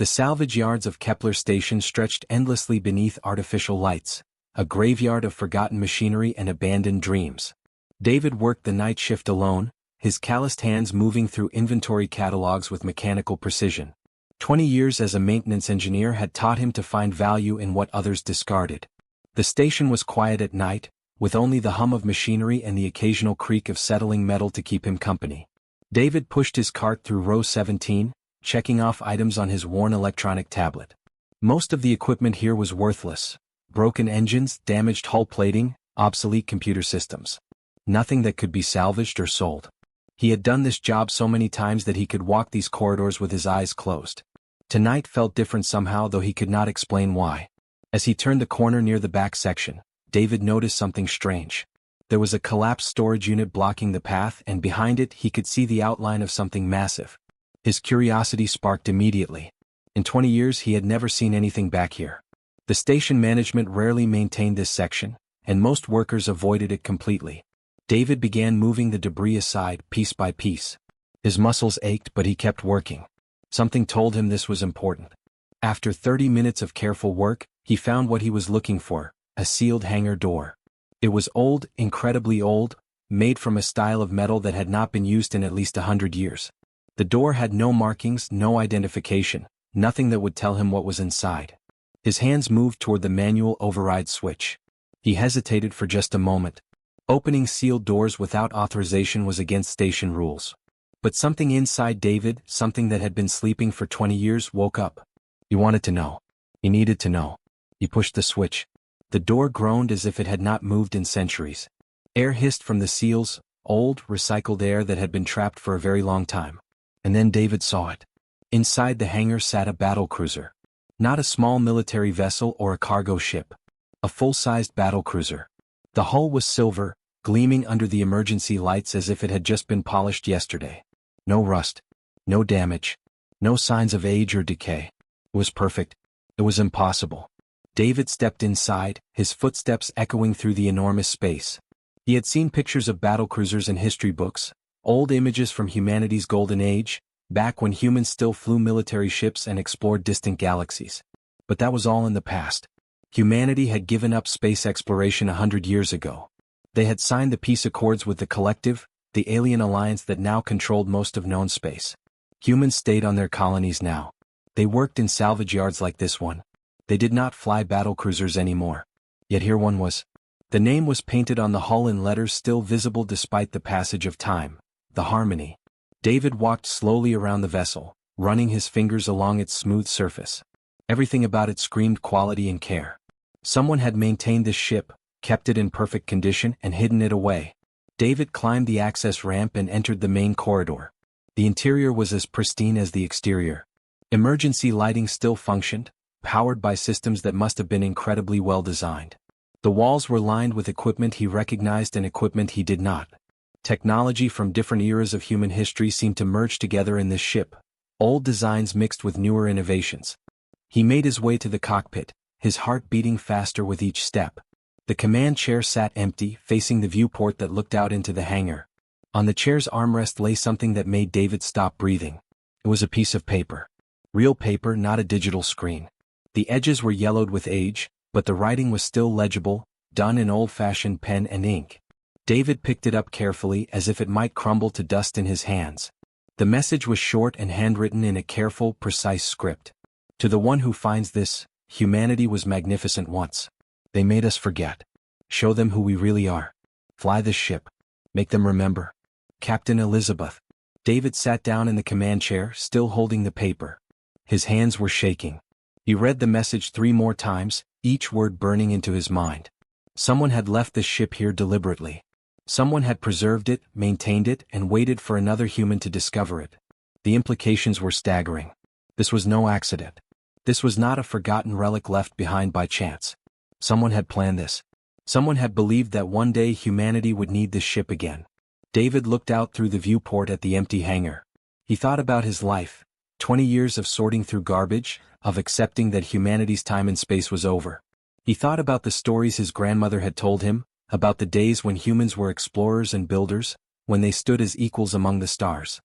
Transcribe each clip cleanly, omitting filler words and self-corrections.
The salvage yards of Kepler Station stretched endlessly beneath artificial lights, a graveyard of forgotten machinery and abandoned dreams. David worked the night shift alone, his calloused hands moving through inventory catalogs with mechanical precision. 20 years as a maintenance engineer had taught him to find value in what others discarded. The station was quiet at night, with only the hum of machinery and the occasional creak of settling metal to keep him company. David pushed his cart through row 17, checking off items on his worn electronic tablet. Most of the equipment here was worthless. Broken engines, damaged hull plating, obsolete computer systems. Nothing that could be salvaged or sold. He had done this job so many times that he could walk these corridors with his eyes closed. Tonight felt different somehow, though he could not explain why. As he turned the corner near the back section, David noticed something strange. There was a collapsed storage unit blocking the path, and behind it he could see the outline of something massive. His curiosity sparked immediately. In 20 years he had never seen anything back here. The station management rarely maintained this section, and most workers avoided it completely. David began moving the debris aside piece by piece. His muscles ached, but he kept working. Something told him this was important. After 30 minutes of careful work, he found what he was looking for, a sealed hangar door. It was old, incredibly old, made from a style of metal that had not been used in at least 100 years. The door had no markings, no identification, nothing that would tell him what was inside. His hands moved toward the manual override switch. He hesitated for just a moment. Opening sealed doors without authorization was against station rules. But something inside David, something that had been sleeping for 20 years, woke up. He wanted to know. He needed to know. He pushed the switch. The door groaned as if it had not moved in centuries. Air hissed from the seals, old, recycled air that had been trapped for a very long time. And then David saw it. Inside the hangar sat a battlecruiser. Not a small military vessel or a cargo ship. A full-sized battlecruiser. The hull was silver, gleaming under the emergency lights as if it had just been polished yesterday. No rust. No damage. No signs of age or decay. It was perfect. It was impossible. David stepped inside, his footsteps echoing through the enormous space. He had seen pictures of battlecruisers in history books, old images from humanity's golden age, back when humans still flew military ships and explored distant galaxies. But that was all in the past. Humanity had given up space exploration 100 years ago. They had signed the peace accords with the Collective, the alien alliance that now controlled most of known space. Humans stayed on their colonies now. They worked in salvage yards like this one. They did not fly battlecruisers anymore. Yet here one was. The name was painted on the hull in letters still visible despite the passage of time. The Harmony. David walked slowly around the vessel, running his fingers along its smooth surface. Everything about it screamed quality and care. Someone had maintained this ship, kept it in perfect condition, and hidden it away. David climbed the access ramp and entered the main corridor. The interior was as pristine as the exterior. Emergency lighting still functioned, powered by systems that must have been incredibly well designed. The walls were lined with equipment he recognized and equipment he did not. Technology from different eras of human history seemed to merge together in this ship, old designs mixed with newer innovations. He made his way to the cockpit, his heart beating faster with each step. The command chair sat empty, facing the viewport that looked out into the hangar. On the chair's armrest lay something that made David stop breathing. It was a piece of paper. Real paper, not a digital screen. The edges were yellowed with age, but the writing was still legible, done in old-fashioned pen and ink. David picked it up carefully as if it might crumble to dust in his hands. The message was short and handwritten in a careful, precise script. To the one who finds this, humanity was magnificent once. They made us forget. Show them who we really are. Fly this ship. Make them remember. Captain Elizabeth. David sat down in the command chair, still holding the paper. His hands were shaking. He read the message 3 more times, each word burning into his mind. Someone had left this ship here deliberately. Someone had preserved it, maintained it, and waited for another human to discover it. The implications were staggering. This was no accident. This was not a forgotten relic left behind by chance. Someone had planned this. Someone had believed that one day humanity would need this ship again. David looked out through the viewport at the empty hangar. He thought about his life, 20 years of sorting through garbage, of accepting that humanity's time in space was over. He thought about the stories his grandmother had told him, about the days when humans were explorers and builders, when they stood as equals among the stars.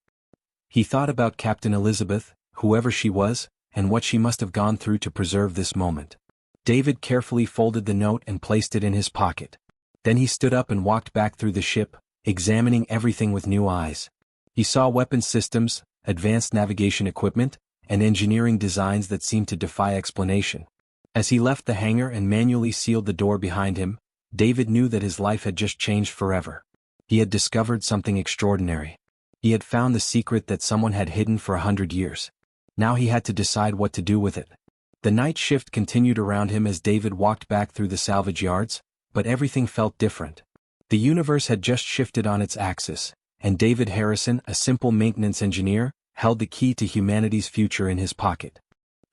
He thought about Captain Elizabeth, whoever she was, and what she must have gone through to preserve this moment. David carefully folded the note and placed it in his pocket. Then he stood up and walked back through the ship, examining everything with new eyes. He saw weapons systems, advanced navigation equipment, and engineering designs that seemed to defy explanation. As he left the hangar and manually sealed the door behind him, David knew that his life had just changed forever. He had discovered something extraordinary. He had found the secret that someone had hidden for 100 years. Now he had to decide what to do with it. The night shift continued around him as David walked back through the salvage yards, but everything felt different. The universe had just shifted on its axis, and David Harrison, a simple maintenance engineer, held the key to humanity's future in his pocket.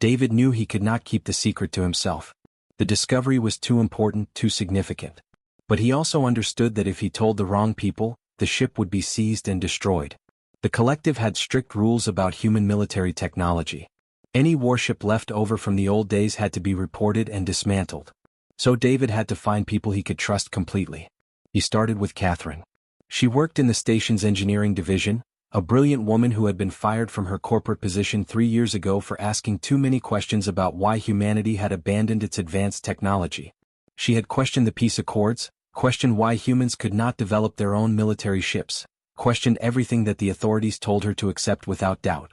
David knew he could not keep the secret to himself. The discovery was too important, too significant. But he also understood that if he told the wrong people, the ship would be seized and destroyed. The collective had strict rules about human military technology. Any warship left over from the old days had to be reported and dismantled. So David had to find people he could trust completely. He started with Catherine. She worked in the station's engineering division, a brilliant woman who had been fired from her corporate position 3 years ago for asking too many questions about why humanity had abandoned its advanced technology. She had questioned the peace accords, questioned why humans could not develop their own military ships, questioned everything that the authorities told her to accept without doubt.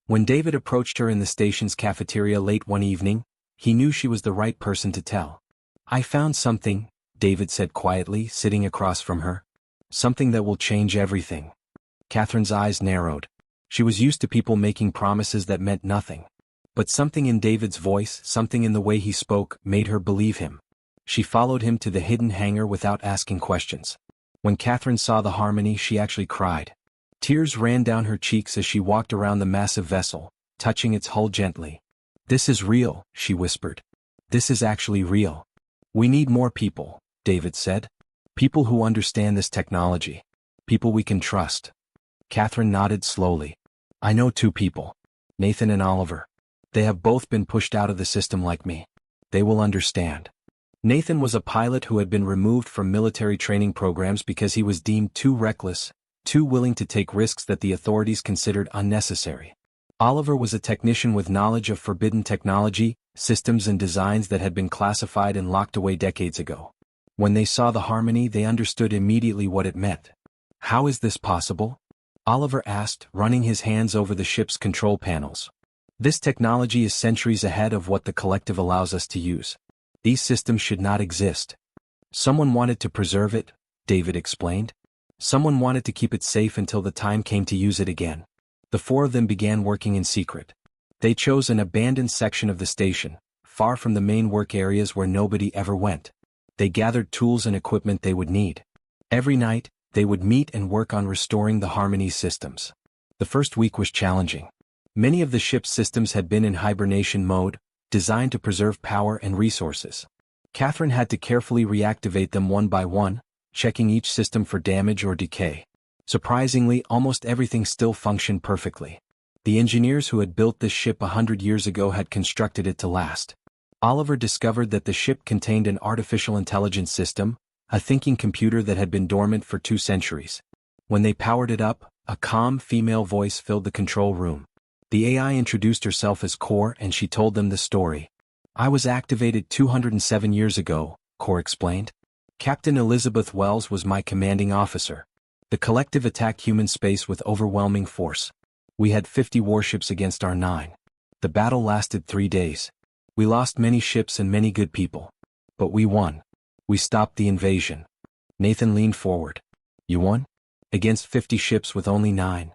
When David approached her in the station's cafeteria late one evening, he knew she was the right person to tell. "I found something," David said quietly, sitting across from her. "Something that will change everything." Catherine's eyes narrowed. She was used to people making promises that meant nothing. But something in David's voice, something in the way he spoke, made her believe him. She followed him to the hidden hangar without asking questions. When Catherine saw the Harmony, she actually cried. Tears ran down her cheeks as she walked around the massive vessel, touching its hull gently. "This is real," she whispered. "This is actually real. We need more people," David said. "People who understand this technology. People we can trust." Catherine nodded slowly. "I know 2 people. Nathan and Oliver. They have both been pushed out of the system like me. They will understand." Nathan was a pilot who had been removed from military training programs because he was deemed too reckless, too willing to take risks that the authorities considered unnecessary. Oliver was a technician with knowledge of forbidden technology, systems and designs that had been classified and locked away decades ago. When they saw the Harmony, they understood immediately what it meant. "How is this possible?" Oliver asked, running his hands over the ship's control panels. "This technology is centuries ahead of what the collective allows us to use. These systems should not exist. Someone wanted to preserve it," David explained. "Someone wanted to keep it safe until the time came to use it again." The 4 of them began working in secret. They chose an abandoned section of the station, far from the main work areas where nobody ever went. They gathered tools and equipment they would need. Every night, they would meet and work on restoring the Harmony systems. The first week was challenging. Many of the ship's systems had been in hibernation mode, designed to preserve power and resources. Catherine had to carefully reactivate them one by one, checking each system for damage or decay. Surprisingly, almost everything still functioned perfectly. The engineers who had built this ship 100 years ago had constructed it to last. Oliver discovered that the ship contained an artificial intelligence system, a thinking computer that had been dormant for 2 centuries. When they powered it up, a calm female voice filled the control room. The AI introduced herself as Core and she told them the story. "I was activated 207 years ago," Core explained. "Captain Elizabeth Wells was my commanding officer. The collective attacked human space with overwhelming force. We had 50 warships against our 9. The battle lasted 3 days. We lost many ships and many good people. But we won. We stopped the invasion." Nathan leaned forward. "You won? Against 50 ships with only 9.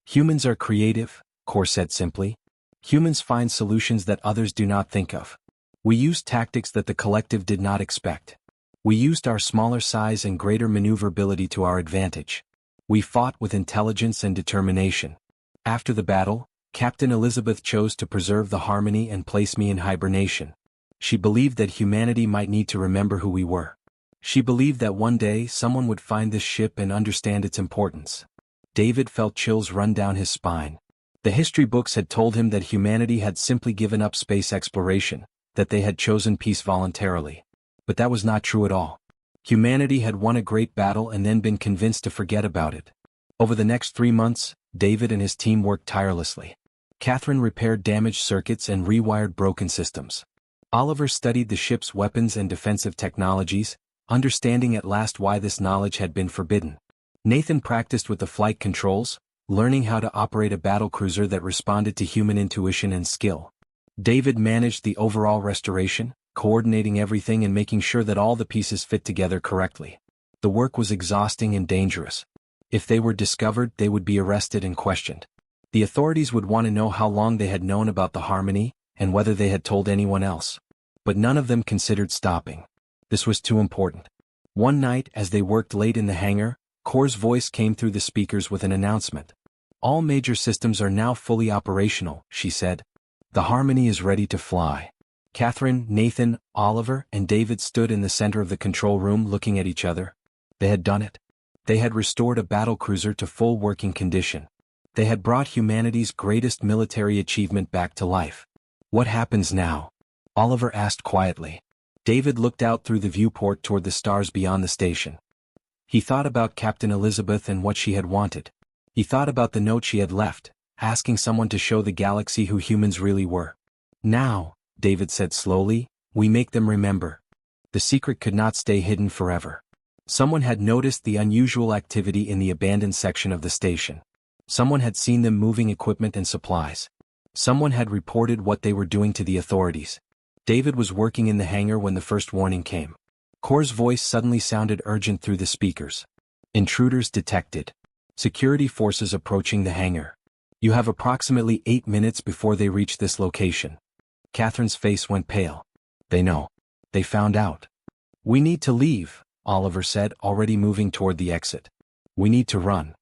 "Humans are creative," Core said simply. "Humans find solutions that others do not think of. We used tactics that the collective did not expect. We used our smaller size and greater maneuverability to our advantage. We fought with intelligence and determination. After the battle, Captain Elizabeth chose to preserve the Harmony and place me in hibernation. She believed that humanity might need to remember who we were. She believed that one day someone would find this ship and understand its importance." David felt chills run down his spine. The history books had told him that humanity had simply given up space exploration, that they had chosen peace voluntarily. But that was not true at all. Humanity had won a great battle and then been convinced to forget about it. Over the next 3 months, David and his team worked tirelessly. Catherine repaired damaged circuits and rewired broken systems. Oliver studied the ship's weapons and defensive technologies, understanding at last why this knowledge had been forbidden. Nathan practiced with the flight controls, learning how to operate a battlecruiser that responded to human intuition and skill. David managed the overall restoration, coordinating everything and making sure that all the pieces fit together correctly. The work was exhausting and dangerous. If they were discovered, they would be arrested and questioned. The authorities would want to know how long they had known about the harmony, and whether they had told anyone else. But none of them considered stopping. This was too important. One night, as they worked late in the hangar, Core's voice came through the speakers with an announcement. "All major systems are now fully operational," she said. "The Harmony is ready to fly." Catherine, Nathan, Oliver, and David stood in the center of the control room looking at each other. They had done it. They had restored a battlecruiser to full working condition. They had brought humanity's greatest military achievement back to life. "What happens now?" Oliver asked quietly. David looked out through the viewport toward the stars beyond the station. He thought about Captain Elizabeth and what she had wanted. He thought about the note she had left, asking someone to show the galaxy who humans really were. "Now," David said slowly, "we make them remember." The secret could not stay hidden forever. Someone had noticed the unusual activity in the abandoned section of the station. Someone had seen them moving equipment and supplies. Someone had reported what they were doing to the authorities. David was working in the hangar when the first warning came. Core's voice suddenly sounded urgent through the speakers. "Intruders detected. Security forces approaching the hangar. You have approximately 8 minutes before they reach this location." Catherine's face went pale. "They know. They found out." "We need to leave," Oliver said, already moving toward the exit. "We need to run."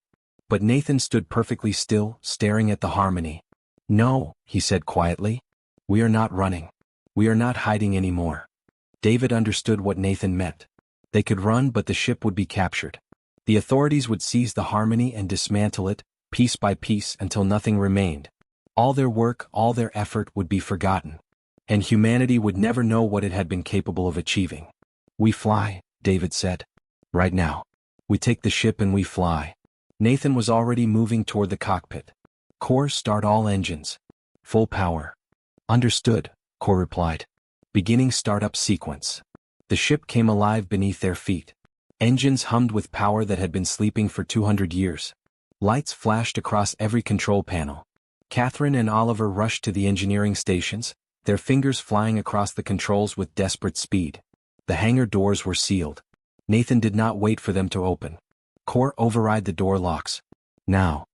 But Nathan stood perfectly still, staring at the Harmony. "No," he said quietly. "We are not running. We are not hiding anymore." David understood what Nathan meant. They could run, but the ship would be captured. The authorities would seize the Harmony and dismantle it, piece by piece, until nothing remained. All their work, all their effort would be forgotten. And humanity would never know what it had been capable of achieving. "We fly," David said. "Right now. We take the ship and we fly." Nathan was already moving toward the cockpit. "Core, start all engines." "Full power." "Understood," Core replied. "Beginning startup sequence." The ship came alive beneath their feet. Engines hummed with power that had been sleeping for 200 years. Lights flashed across every control panel. Catherine and Oliver rushed to the engineering stations, their fingers flying across the controls with desperate speed. The hangar doors were sealed. Nathan did not wait for them to open. "Core, override the door locks." "Now."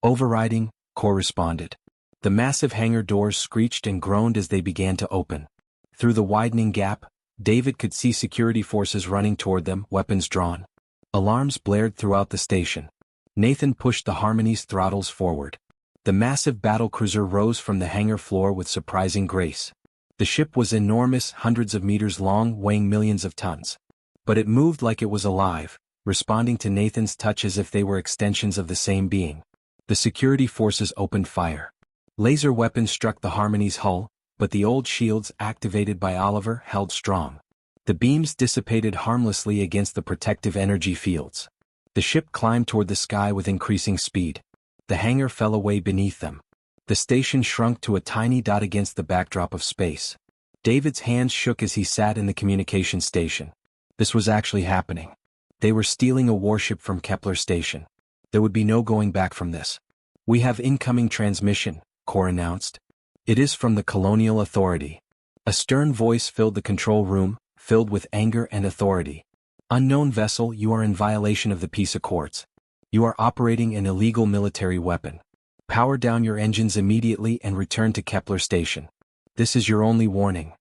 "Overriding," Core responded. The massive hangar doors screeched and groaned as they began to open. Through the widening gap, David could see security forces running toward them, weapons drawn. Alarms blared throughout the station. Nathan pushed the Harmony's throttles forward. The massive battlecruiser rose from the hangar floor with surprising grace. The ship was enormous, hundreds of meters long, weighing millions of tons. But it moved like it was alive, responding to Nathan's touch as if they were extensions of the same being. The security forces opened fire. Laser weapons struck the Harmony's hull, but the old shields activated by Oliver held strong. The beams dissipated harmlessly against the protective energy fields. The ship climbed toward the sky with increasing speed. The hangar fell away beneath them. The station shrunk to a tiny dot against the backdrop of space. David's hands shook as he sat in the communication station. This was actually happening. They were stealing a warship from Kepler Station. There would be no going back from this. "We have incoming transmission," Core announced. "It is from the Colonial Authority." A stern voice filled the control room, filled with anger and authority. "Unknown vessel, you are in violation of the peace accords. You are operating an illegal military weapon. Power down your engines immediately and return to Kepler Station. This is your only warning."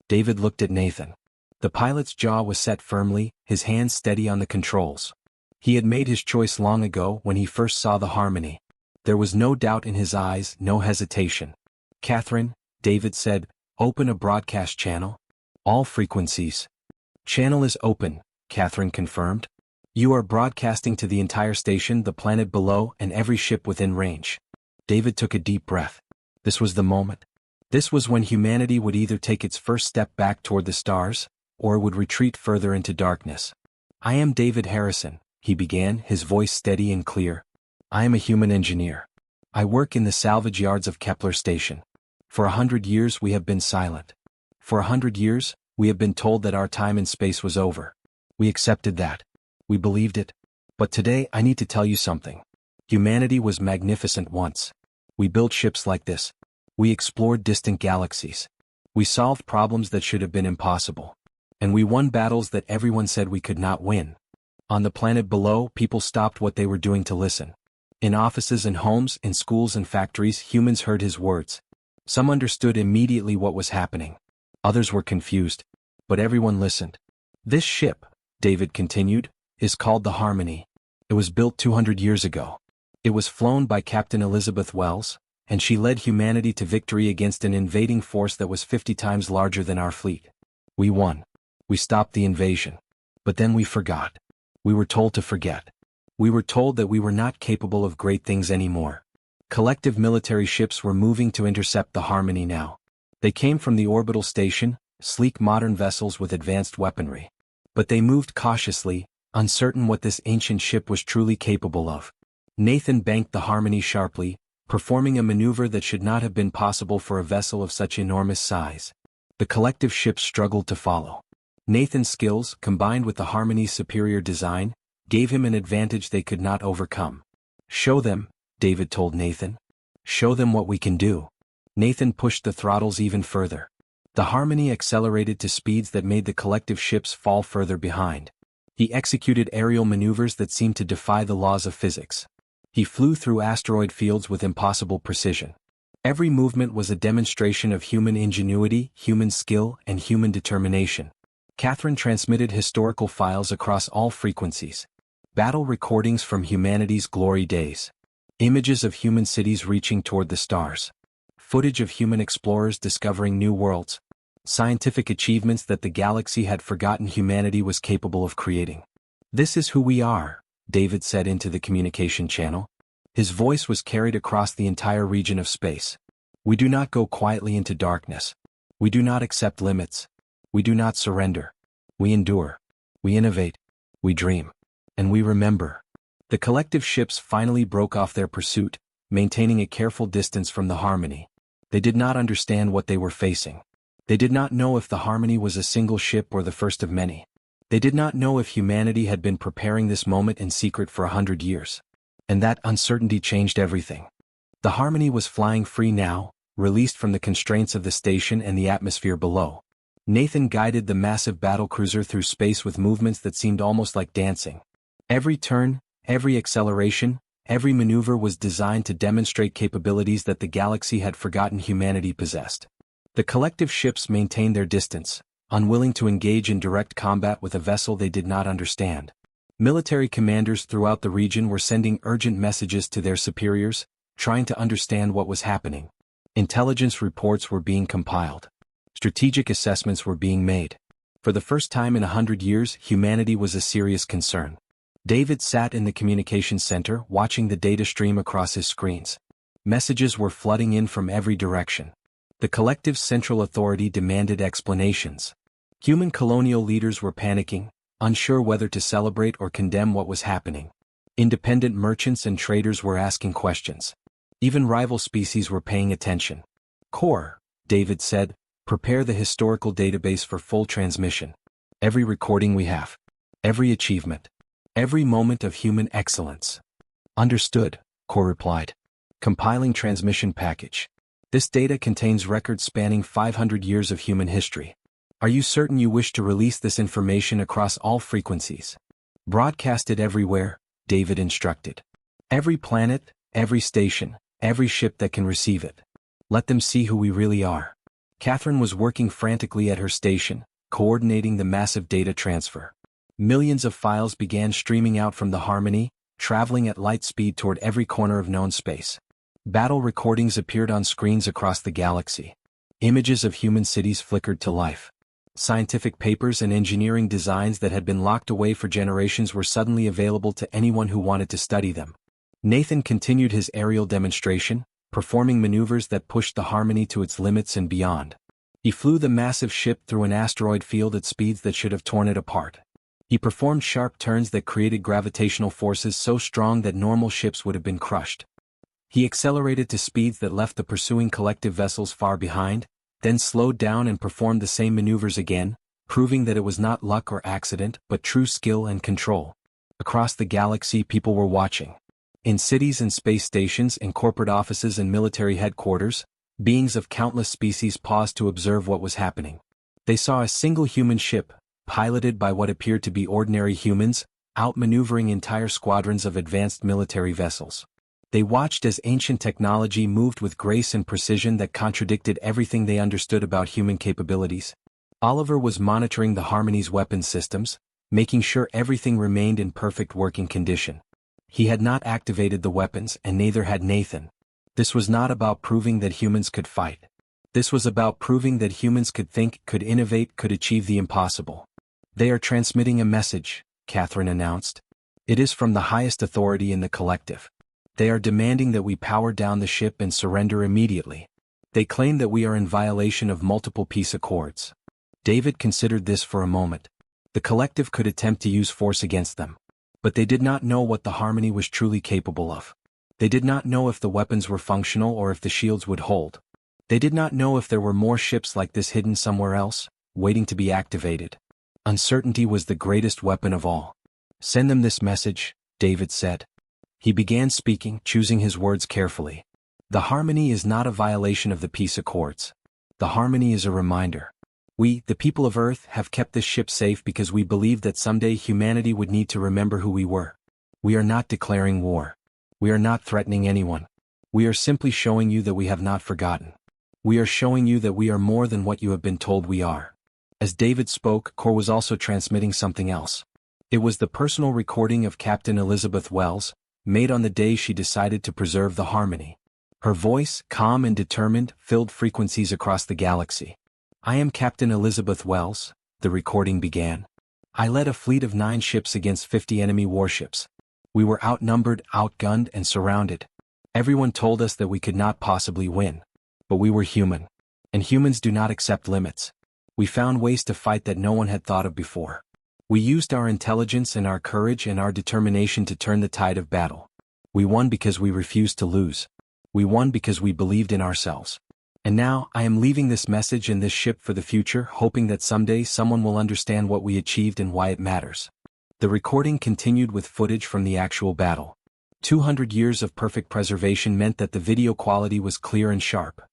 David looked at Nathan. The pilot's jaw was set firmly, his hands steady on the controls. He had made his choice long ago when he first saw the Harmony. There was no doubt in his eyes, no hesitation. "Catherine," David said, "open a broadcast channel. All frequencies." "Channel is open," Catherine confirmed. "You are broadcasting to the entire station, the planet below, and every ship within range." David took a deep breath. This was the moment. This was when humanity would either take its first step back toward the stars, or would retreat further into darkness. "I am David Harrison," he began, his voice steady and clear. "I am a human engineer. I work in the salvage yards of Kepler Station. For 100 years we have been silent. For 100 years, we have been told that our time in space was over. We accepted that. We believed it. But today I need to tell you something. Humanity was magnificent once. We built ships like this. We explored distant galaxies. We solved problems that should have been impossible. And we won battles that everyone said we could not win. On the planet below, people stopped what they were doing to listen. In offices and homes, in schools and factories, humans heard his words. Some understood immediately what was happening. Others were confused. But everyone listened. This ship, David continued, is called the Harmony. It was built 200 years ago. It was flown by Captain Elizabeth Wells, and she led humanity to victory against an invading force that was 50 times larger than our fleet. We won. We stopped the invasion. But then we forgot. We were told to forget. We were told that we were not capable of great things anymore. Collective military ships were moving to intercept the Harmony now. They came from the orbital station, sleek modern vessels with advanced weaponry. But they moved cautiously, uncertain what this ancient ship was truly capable of. Nathan banked the Harmony sharply, performing a maneuver that should not have been possible for a vessel of such enormous size. The collective ships struggled to follow. Nathan's skills, combined with the Harmony's superior design, gave him an advantage they could not overcome. Show them, David told Nathan. Show them what we can do. Nathan pushed the throttles even further. The Harmony accelerated to speeds that made the collective ships fall further behind. He executed aerial maneuvers that seemed to defy the laws of physics. He flew through asteroid fields with impossible precision. Every movement was a demonstration of human ingenuity, human skill, and human determination. Catherine transmitted historical files across all frequencies. Battle recordings from humanity's glory days. Images of human cities reaching toward the stars. Footage of human explorers discovering new worlds. Scientific achievements that the galaxy had forgotten humanity was capable of creating. This is who we are, David said into the communication channel. His voice was carried across the entire region of space. We do not go quietly into darkness. We do not accept limits. We do not surrender. We endure. We innovate. We dream. And we remember. The collective ships finally broke off their pursuit, maintaining a careful distance from the Harmony. They did not understand what they were facing. They did not know if the Harmony was a single ship or the first of many. They did not know if humanity had been preparing this moment in secret for 100 years. And that uncertainty changed everything. The Harmony was flying free now, released from the constraints of the station and the atmosphere below. Nathan guided the massive battlecruiser through space with movements that seemed almost like dancing. Every turn, every acceleration, every maneuver was designed to demonstrate capabilities that the galaxy had forgotten humanity possessed. The collective ships maintained their distance, unwilling to engage in direct combat with a vessel they did not understand. Military commanders throughout the region were sending urgent messages to their superiors, trying to understand what was happening. Intelligence reports were being compiled. Strategic assessments were being made. For the first time in 100 years, humanity was a serious concern. David sat in the communications center watching the data stream across his screens. Messages were flooding in from every direction. The collective central authority demanded explanations. Human colonial leaders were panicking, unsure whether to celebrate or condemn what was happening. Independent merchants and traders were asking questions. Even rival species were paying attention. Core, David said, prepare the historical database for full transmission. Every recording we have. Every achievement. Every moment of human excellence. Understood, Core replied. Compiling transmission package. This data contains records spanning 500 years of human history. Are you certain you wish to release this information across all frequencies? Broadcast it everywhere, David instructed. Every planet, every station, every ship that can receive it. Let them see who we really are. Catherine was working frantically at her station, coordinating the massive data transfer. Millions of files began streaming out from the Harmony, traveling at light speed toward every corner of known space. Battle recordings appeared on screens across the galaxy. Images of human cities flickered to life. Scientific papers and engineering designs that had been locked away for generations were suddenly available to anyone who wanted to study them. Nathan continued his aerial demonstration, performing maneuvers that pushed the Harmony to its limits and beyond. He flew the massive ship through an asteroid field at speeds that should have torn it apart. He performed sharp turns that created gravitational forces so strong that normal ships would have been crushed. He accelerated to speeds that left the pursuing collective vessels far behind, then slowed down and performed the same maneuvers again, proving that it was not luck or accident but true skill and control. Across the galaxy, people were watching. In cities and space stations, in corporate offices and military headquarters, beings of countless species paused to observe what was happening. They saw a single human ship, piloted by what appeared to be ordinary humans, outmaneuvering entire squadrons of advanced military vessels. They watched as ancient technology moved with grace and precision that contradicted everything they understood about human capabilities. Oliver was monitoring the Harmony's weapons systems, making sure everything remained in perfect working condition. He had not activated the weapons, and neither had Nathan. This was not about proving that humans could fight. This was about proving that humans could think, could innovate, could achieve the impossible. "They are transmitting a message," Catherine announced. "It is from the highest authority in the collective. They are demanding that we power down the ship and surrender immediately. They claim that we are in violation of multiple peace accords." David considered this for a moment. The collective could attempt to use force against them. But they did not know what the Harmony was truly capable of. They did not know if the weapons were functional or if the shields would hold. They did not know if there were more ships like this hidden somewhere else, waiting to be activated. Uncertainty was the greatest weapon of all. "Send them this message," David said. He began speaking, choosing his words carefully. "The Harmony is not a violation of the peace accords. The Harmony is a reminder. We, the people of Earth, have kept this ship safe because we believed that someday humanity would need to remember who we were. We are not declaring war. We are not threatening anyone. We are simply showing you that we have not forgotten. We are showing you that we are more than what you have been told we are." As David spoke, Core was also transmitting something else. It was the personal recording of Captain Elizabeth Wells, made on the day she decided to preserve the Harmony. Her voice, calm and determined, filled frequencies across the galaxy. "I am Captain Elizabeth Wells," the recording began. "I led a fleet of 9 ships against 50 enemy warships. We were outnumbered, outgunned, and surrounded. Everyone told us that we could not possibly win. But we were human. And humans do not accept limits. We found ways to fight that no one had thought of before. We used our intelligence and our courage and our determination to turn the tide of battle. We won because we refused to lose. We won because we believed in ourselves. And now, I am leaving this message in this ship for the future, hoping that someday someone will understand what we achieved and why it matters." The recording continued with footage from the actual battle. 200 years of perfect preservation meant that the video quality was clear and sharp.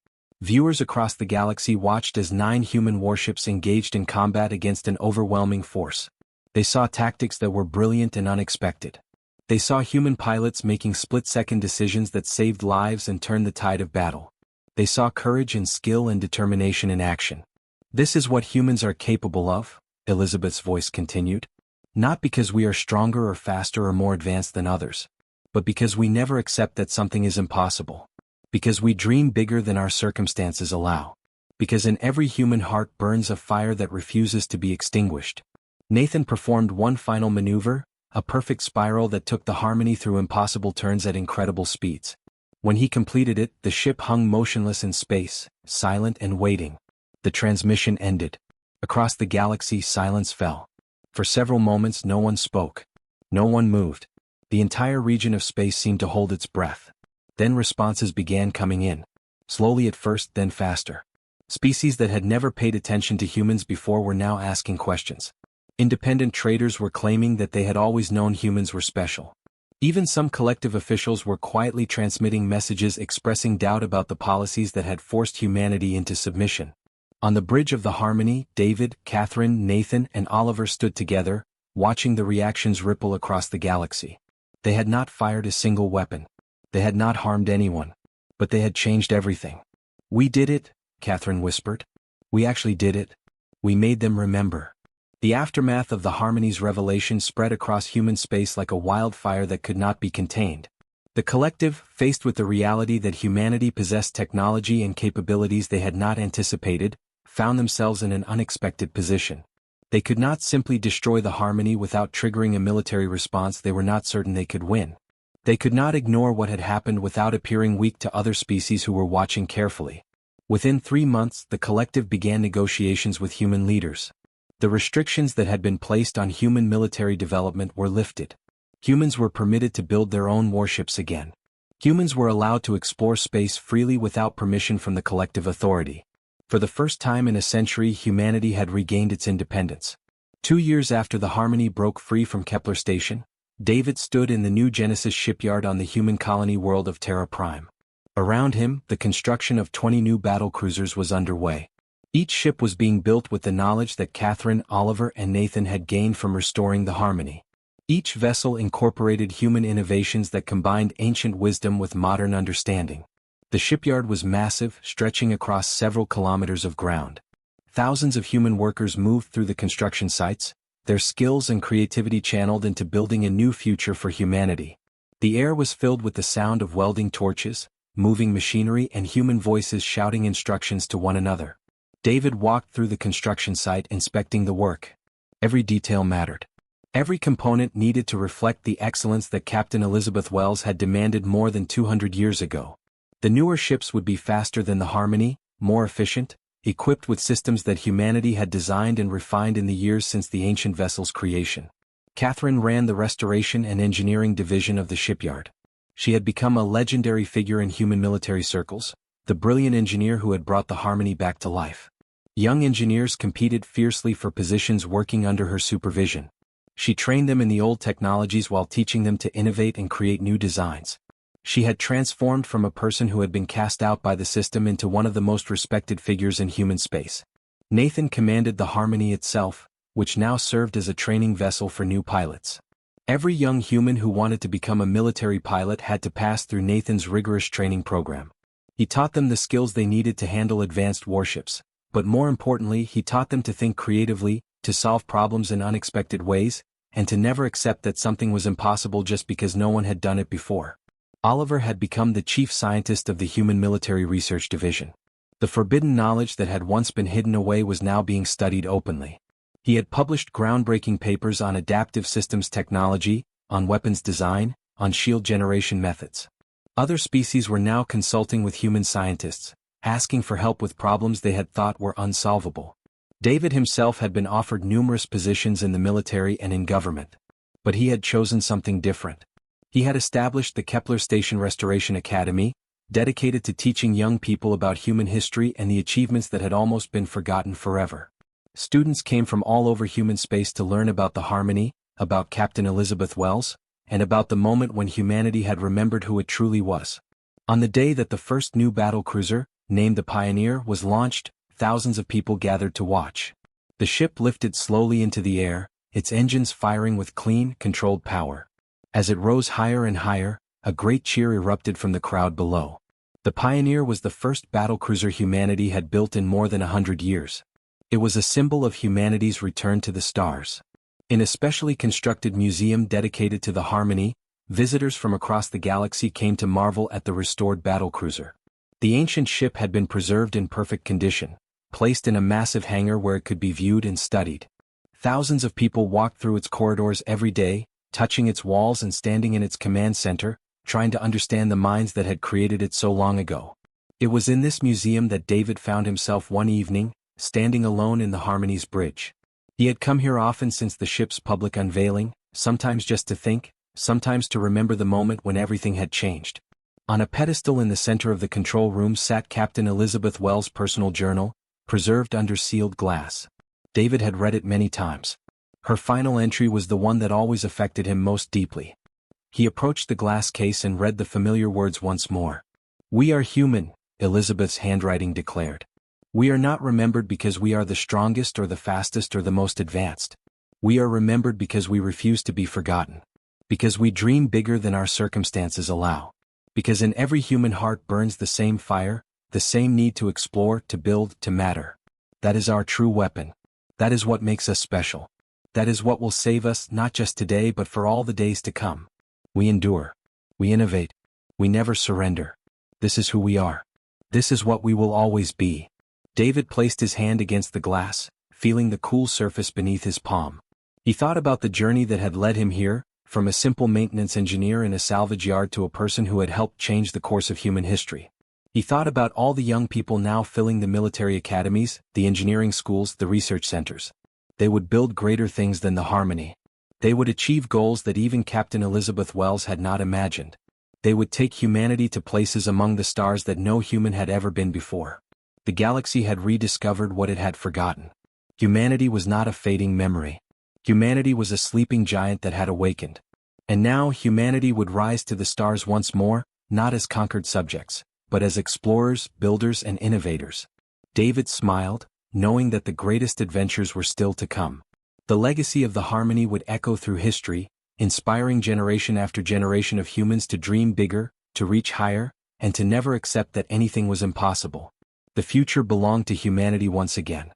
Viewers across the galaxy watched as 9 human warships engaged in combat against an overwhelming force. They saw tactics that were brilliant and unexpected. They saw human pilots making split-second decisions that saved lives and turned the tide of battle. They saw courage and skill and determination in action. "This is what humans are capable of," Elizabeth's voice continued. "Not because we are stronger or faster or more advanced than others, but because we never accept that something is impossible. Because we dream bigger than our circumstances allow. Because in every human heart burns a fire that refuses to be extinguished." Nathan performed one final maneuver, a perfect spiral that took the Harmony through impossible turns at incredible speeds. When he completed it, the ship hung motionless in space, silent and waiting. The transmission ended. Across the galaxy, silence fell. For several moments no one spoke. No one moved. The entire region of space seemed to hold its breath. Then responses began coming in. Slowly at first, then faster. Species that had never paid attention to humans before were now asking questions. Independent traders were claiming that they had always known humans were special. Even some collective officials were quietly transmitting messages expressing doubt about the policies that had forced humanity into submission. On the bridge of the Harmony, David, Catherine, Nathan, and Oliver stood together, watching the reactions ripple across the galaxy. They had not fired a single weapon. They had not harmed anyone. But they had changed everything. "We did it," Catherine whispered. "We actually did it. We made them remember." The aftermath of the Harmony's revelation spread across human space like a wildfire that could not be contained. The collective, faced with the reality that humanity possessed technology and capabilities they had not anticipated, found themselves in an unexpected position. They could not simply destroy the Harmony without triggering a military response they were not certain they could win. They could not ignore what had happened without appearing weak to other species who were watching carefully. Within 3 months, the collective began negotiations with human leaders. The restrictions that had been placed on human military development were lifted. Humans were permitted to build their own warships again. Humans were allowed to explore space freely without permission from the collective authority. For the first time in a century, humanity had regained its independence. 2 years after the Harmony broke free from Kepler Station, David stood in the new Genesis shipyard on the human colony world of Terra Prime. Around him, the construction of 20 new battlecruisers was underway. Each ship was being built with the knowledge that Catherine, Oliver, and Nathan had gained from restoring the Harmony. Each vessel incorporated human innovations that combined ancient wisdom with modern understanding. The shipyard was massive, stretching across several kilometers of ground. Thousands of human workers moved through the construction sites, their skills and creativity channeled into building a new future for humanity. The air was filled with the sound of welding torches, moving machinery, and human voices shouting instructions to one another. David walked through the construction site inspecting the work. Every detail mattered. Every component needed to reflect the excellence that Captain Elizabeth Wells had demanded more than 200 years ago. The newer ships would be faster than the Harmony, more efficient, equipped with systems that humanity had designed and refined in the years since the ancient vessel's creation. Catherine ran the restoration and engineering division of the shipyard. She had become a legendary figure in human military circles, the brilliant engineer who had brought the Harmony back to life. Young engineers competed fiercely for positions working under her supervision. She trained them in the old technologies while teaching them to innovate and create new designs. She had transformed from a person who had been cast out by the system into one of the most respected figures in human space. Nathan commanded the Harmony itself, which now served as a training vessel for new pilots. Every young human who wanted to become a military pilot had to pass through Nathan's rigorous training program. He taught them the skills they needed to handle advanced warships, but more importantly, he taught them to think creatively, to solve problems in unexpected ways, and to never accept that something was impossible just because no one had done it before. Oliver had become the chief scientist of the Human Military Research Division. The forbidden knowledge that had once been hidden away was now being studied openly. He had published groundbreaking papers on adaptive systems technology, on weapons design, on shield generation methods. Other species were now consulting with human scientists, asking for help with problems they had thought were unsolvable. David himself had been offered numerous positions in the military and in government. But he had chosen something different. He had established the Kepler Station Restoration Academy, dedicated to teaching young people about human history and the achievements that had almost been forgotten forever. Students came from all over human space to learn about the Harmony, about Captain Elizabeth Wells, and about the moment when humanity had remembered who it truly was. On the day that the first new battlecruiser, named the Pioneer, was launched, thousands of people gathered to watch. The ship lifted slowly into the air, its engines firing with clean, controlled power. As it rose higher and higher, a great cheer erupted from the crowd below. The Pioneer was the first battlecruiser humanity had built in more than 100 years. It was a symbol of humanity's return to the stars. In a specially constructed museum dedicated to the Harmony, visitors from across the galaxy came to marvel at the restored battlecruiser. The ancient ship had been preserved in perfect condition, placed in a massive hangar where it could be viewed and studied. Thousands of people walked through its corridors every day, touching its walls and standing in its command center, trying to understand the minds that had created it so long ago. It was in this museum that David found himself one evening, standing alone in the Harmony's bridge. He had come here often since the ship's public unveiling, sometimes just to think, sometimes to remember the moment when everything had changed. On a pedestal in the center of the control room sat Captain Elizabeth Wells' personal journal, preserved under sealed glass. David had read it many times. Her final entry was the one that always affected him most deeply. He approached the glass case and read the familiar words once more. "We are human," Elizabeth's handwriting declared. "We are not remembered because we are the strongest or the fastest or the most advanced. We are remembered because we refuse to be forgotten. Because we dream bigger than our circumstances allow. Because in every human heart burns the same fire, the same need to explore, to build, to matter. That is our true weapon. That is what makes us special. That is what will save us not just today but for all the days to come. We endure. We innovate. We never surrender. This is who we are. This is what we will always be." David placed his hand against the glass, feeling the cool surface beneath his palm. He thought about the journey that had led him here, from a simple maintenance engineer in a salvage yard to a person who had helped change the course of human history. He thought about all the young people now filling the military academies, the engineering schools, the research centers. They would build greater things than the Harmony. They would achieve goals that even Captain Elizabeth Wells had not imagined. They would take humanity to places among the stars that no human had ever been before. The galaxy had rediscovered what it had forgotten. Humanity was not a fading memory. Humanity was a sleeping giant that had awakened. And now humanity would rise to the stars once more, not as conquered subjects, but as explorers, builders, and innovators. David smiled, knowing that the greatest adventures were still to come. The legacy of the Harmony would echo through history, inspiring generation after generation of humans to dream bigger, to reach higher, and to never accept that anything was impossible. The future belonged to humanity once again.